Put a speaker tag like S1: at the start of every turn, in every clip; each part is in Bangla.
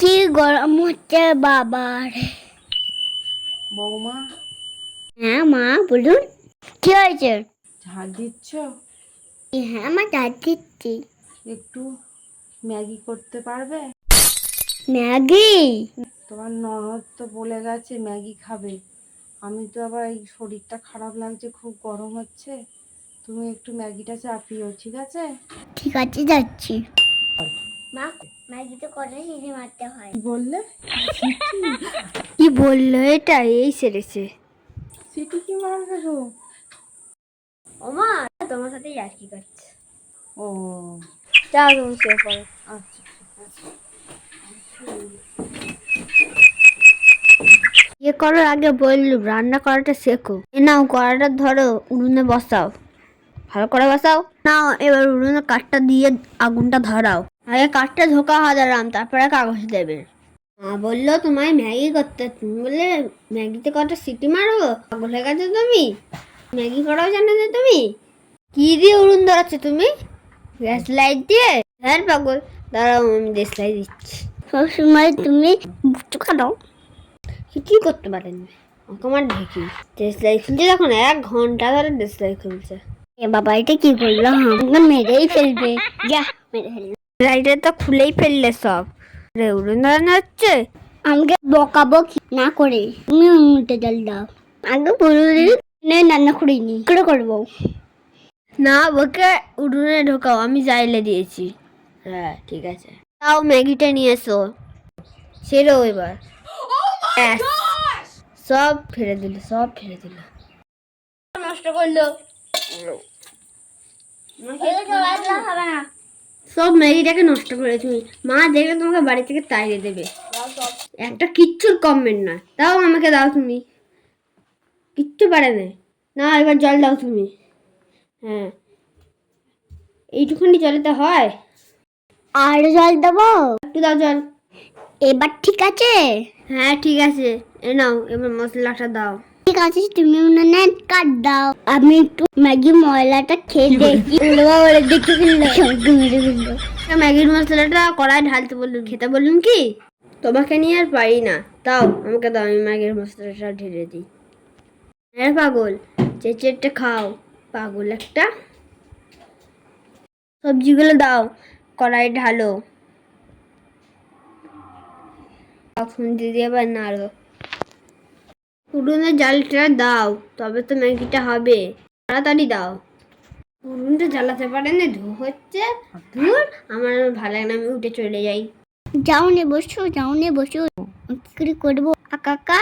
S1: কি গরম হচ্ছে বাবার।
S2: বৌমা,
S1: হ্যাঁ মা বলুন, কি হয়েছে?
S2: ঝাড় দিচ্ছ?
S1: হ্যাঁ মা চা দিচ্ছি।
S2: একটু ম্যাগি করতে পারবে?
S1: ম্যাগি?
S2: তোমার ননদ তো বলে গেছে ম্যাগি খাবে। আমি তো আবার এই শরীরটা খারাপ লাগছে, খুব গরম হচ্ছে। তুমি একটু ম্যাগিটা চাপিও, ঠিক আছে?
S1: ঠিক আছে যাচ্ছি। মা ম্যাগি তো করে সিটি মারতে হয়।
S2: কি বললে? সিটি?
S1: কি বললো এটা? এই সেরেছে।
S2: সিটি কি মারবে গো?
S1: ও মা তোমার সাথে আর কি করছে?
S2: ও
S1: যাও তুমি শুয়ে পড়ো।
S2: আচ্ছা, ঠিক আছে।
S1: ইয়ে করার আগে বললুম রান্না করাটা শেখো। এ নাও কড়াটা ধরো, উনুনে বসাও, ভালো করে বসাও। নাও এবার উনুনে কাঠটা দিয়ে আগুনটা ধরাও। আগে কাঠটা ঢোকা হাজারাম, তারপরে কাগজ দেবে। মা বললো তোমায় ম্যাগি করতে, তুমি বললে ম্যাগিতে কটা সিটি মারবো? পাগল হয়ে গেছো তুমি? ম্যাগি করাও জানো না তুমি? কি দিয়ে উনুন ধরাচ্ছ তুমি? গ্যাস লাইট দিয়ে? হ্যাঁ পাগল, দাঁড়াও আমি গ্যাস লাইট দিচ্ছি। সবসময় তুমি চোখা দাও, কিছুই করতে পারেনি। আমার ঢেকি দেশলাই খুলছে, যখন 1 ঘন্টা ধরে দেশলাই খুলছে। এ বাবা এটা কি করলো? আমাকে মেরেই ফেলবে। যা মেরে ফেলবে। লাইটে তো খুলেই ফেললে সব। উড়ন ধরানো হচ্ছে। আমাকে বকাবো না করে তুমি উল্টে জল দাও। আগে বলি রান্না করিনি, করে করবো না। ওকে উড়ুনে ঢোকাও, আমি জাইলে দিয়েছি। হ্যাঁ ঠিক আছে, তাও ম্যাগিটা নিয়ে এসো। সেরো এবার। ব্যাস, সব ফেলে দিল, সব ফেলে দিল, নষ্ট করলো। সব ম্যাগিটাকে নষ্ট করে তুমি। মা দেখলে তোমাকে বাড়ি থেকে তাড়িয়ে দেবে। একটা কিচ্ছুর কমেন্ট না, তাও আমাকে দাও তুমি। কিচ্ছু পারে না। না এবার জল দাও তুমি। হ্যাঁ এইটুখানি জলেতে হয়? আর জল দেবো? একটু দাও জল। এবার ঠিক আছে? হ্যাঁ ঠিক আছে, এ নাও এবার মশলাটা দাও। ঠিক আছে তুমি উনুনে কাট দাও, আমি একটু ম্যাগি ময়লাটা খেয়ে দেখি। বলে দেখতে ফেললো ম্যাগির মশলাটা কড়াই ঢালতে বললুন, খেতে বললুন কি? তোমাকে নিয়ে আর পারি না, তাও আমাকে দাও, আমি ম্যাগির মশলাটা ঢেলে দিই। হ্যাঁ পাগল, চেটে খাও পাগল একটা। সবজিগুলো দাও, কড়াই ঢালো, খুন্তি দিয়ে আবার নাড়ো। উনুনে জালটা দাও, তবে তো ম্যাগিটা হবে। তাড়াতাড়ি দাও। উনুনটা জ্বালাতে পারে না, ধোঁ হচ্ছে। ধুর, আমার ভালো লাগে না, আমি উঠে চলে যাই। যাও নে বসো, যাও নে বসো। কি করে করবো কাকা?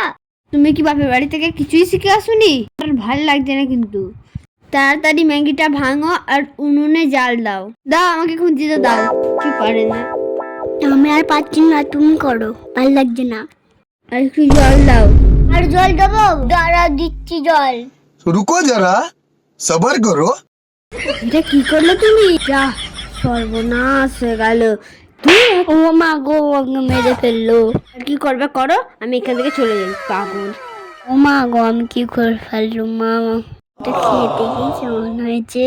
S1: তুমি কি বাপের বাড়ি থেকে কিছুই শিখে আসোনি? আর ভাল লাগছে না কিন্তু। তাড়াতাড়ি ম্যাগিটা ভাঙো আর উনুনে জাল দাও। দাও আমাকে খুঁজিতে দাও। কি পারে না, আমি আর পাচ্ছি না, তুমি করো, ভাল লাগছে না। আর একটু জল দাও। আর জল দেবো? দাঁড়া দিচ্ছি জল।
S3: रुको जरा सबर करो।
S1: এটা কি করলে তুমি? যা সর্বনাশ হয়ে গেল। ও মা গো, আমাকে মেরে ফেললো। আর কি করবে করো, আমি এখান থেকে চলে যাই। পাগল। ও মা গো, আমি কি করে ফেললুম মা? এটা খেতে কি কেমন হয়েছে?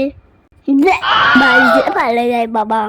S1: বাড়িতে পালা যায় বাবা।